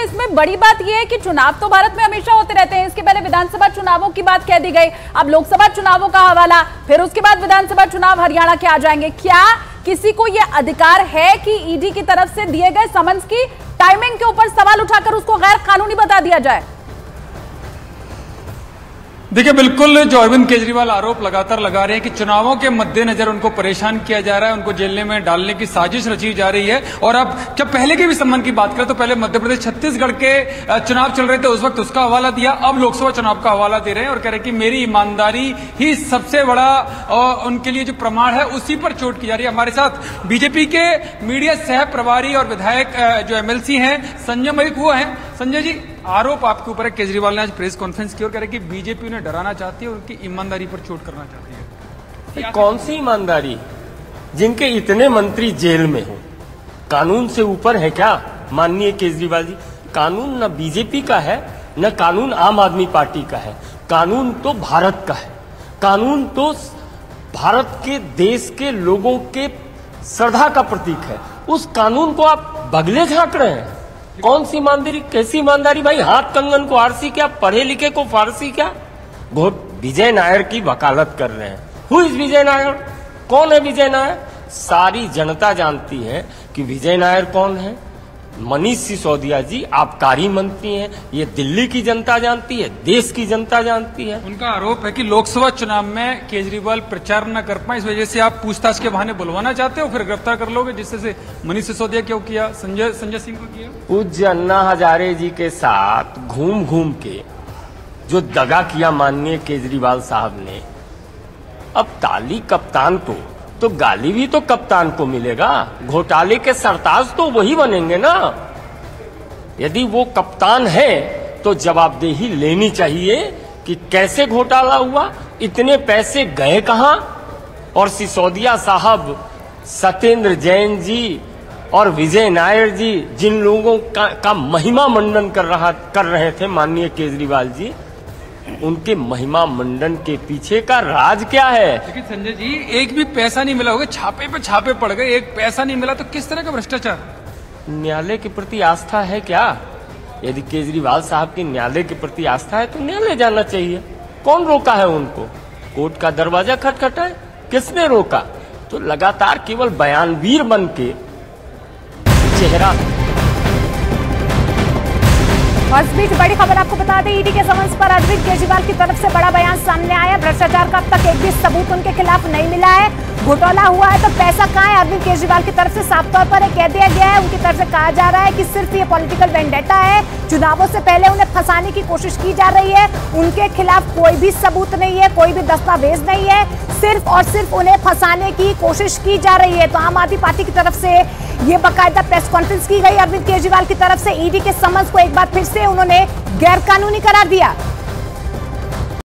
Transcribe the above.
इसमें बड़ी बात यह है कि चुनाव तो भारत में हमेशा होते रहते हैं। इसके पहले विधानसभा चुनावों की बात कह दी गई, अब लोकसभा चुनावों का हवाला, फिर उसके बाद विधानसभा चुनाव हरियाणा के आ जाएंगे। क्या किसी को यह अधिकार है कि ईडी की तरफ से दिए गए समन्स की टाइमिंग के ऊपर सवाल उठाकर उसको गैर कानूनी बता दिया जाए? देखिए, बिल्कुल जो अरविंद केजरीवाल आरोप लगातार लगा रहे हैं कि चुनावों के मद्देनजर उनको परेशान किया जा रहा है, उनको जेल में डालने की साजिश रची जा रही है। और अब जब पहले के भी संबंध की बात करें तो पहले मध्य प्रदेश छत्तीसगढ़ के चुनाव चल रहे थे, उस वक्त उसका हवाला दिया, अब लोकसभा चुनाव का हवाला दे रहे हैं और कह रहे हैं कि मेरी ईमानदारी ही सबसे बड़ा उनके लिए जो प्रमाण है उसी पर चोट की जा रही है। हमारे साथ बीजेपी के मीडिया सह प्रभारी और विधायक जो एमएलसी हैं संजय मलिक वो हैं। संजय जी, आरोप आपके ऊपर है, केजरीवाल ने आज प्रेस कॉन्फ्रेंस की और कह रहे कि बीजेपी उन्हें डराना चाहती है और उनकी ईमानदारी पर चोट करना चाहती है। कौन सी ईमानदारी, जिनके इतने मंत्री जेल में हो? कानून से ऊपर है क्या माननीय केजरीवाल जी? कानून न बीजेपी का है, न कानून आम आदमी पार्टी का है, कानून तो भारत का है। कानून तो भारत के देश के लोगों के श्रद्धा का प्रतीक है। उस कानून को आप बगले झांक रहे हैं। कौन सी ईमानदारी, कैसी ईमानदारी भाई? हाथ कंगन को आरसी क्या, पढ़े लिखे को फारसी क्या? विजय नायर की वकालत कर रहे हैं। हु इज विजय नायर? कौन है विजय नायर? सारी जनता जानती है कि विजय नायर कौन है। मनीष सिसोदिया जी आबकारी मंत्री हैं, ये दिल्ली की जनता जानती है, देश की जनता जानती है। उनका आरोप है कि लोकसभा चुनाव में केजरीवाल प्रचार न कर पाए, इस वजह से आप पूछताछ के बहाने बुलवाना चाहते हो, फिर गिरफ्तार कर लोगे, जिससे मनीष सिसोदिया क्यों किया, संजय सिंह को किया। पूज्य अन्ना हजारे जी के साथ घूम घूम के जो दगा किया माननीय केजरीवाल साहब ने, अब ताली कप्तान को तो गाली भी तो कप्तान को मिलेगा। घोटाले के सरताज तो वही बनेंगे ना। यदि वो कप्तान है तो जवाबदेही लेनी चाहिए कि कैसे घोटाला हुआ, इतने पैसे गए कहां। और सिसोदिया साहब, सत्येंद्र जैन जी और विजय नायर जी, जिन लोगों का महिमा मंडन कर रहे थे माननीय केजरीवाल जी, उनके महिमा मंडन के पीछे का राज क्या है? लेकिन संजय जी, एक भी पैसा नहीं मिला होगा, छापे पे छापे पड़ गए, एक पैसा नहीं मिला, तो किस तरह का भ्रष्टाचार? न्यायालय के प्रति आस्था है क्या? यदि केजरीवाल साहब की न्यायालय के प्रति आस्था है तो न्यायालय जाना चाहिए। कौन रोका है उनको? कोर्ट का दरवाजा खटखटाए, किसने रोका? तो लगातार केवल बयानवीर बन के चेहरा। और इस बीच बड़ी खबर आपको बता दें, ईडी के समन्स पर अरविंद केजरीवाल की तरफ से बड़ा बयान सामने आया। भ्रष्टाचार का अब तक एक भी सबूत उनके खिलाफ नहीं मिला है। घोटाला हुआ है तो पैसा कहां है? अरविंद केजरीवाल की तरफ से साफ तौर पर कह दिया गया है, उनकी तरफ से कहा जा रहा है कि सिर्फ ये पॉलिटिकल वेंडेटा है, चुनावों से पहले उन्हें फंसाने की कोशिश की जा रही है। उनके खिलाफ कोई भी सबूत नहीं है, कोई भी दस्तावेज नहीं है, सिर्फ और सिर्फ उन्हें फंसाने की कोशिश की जा रही है। तो आम आदमी पार्टी की तरफ से ये बाकायदा प्रेस कॉन्फ्रेंस की गई। अरविंद केजरीवाल की तरफ से ईडी के समन्स को एक बार फिर से उन्होंने गैर कानूनी करार दिया।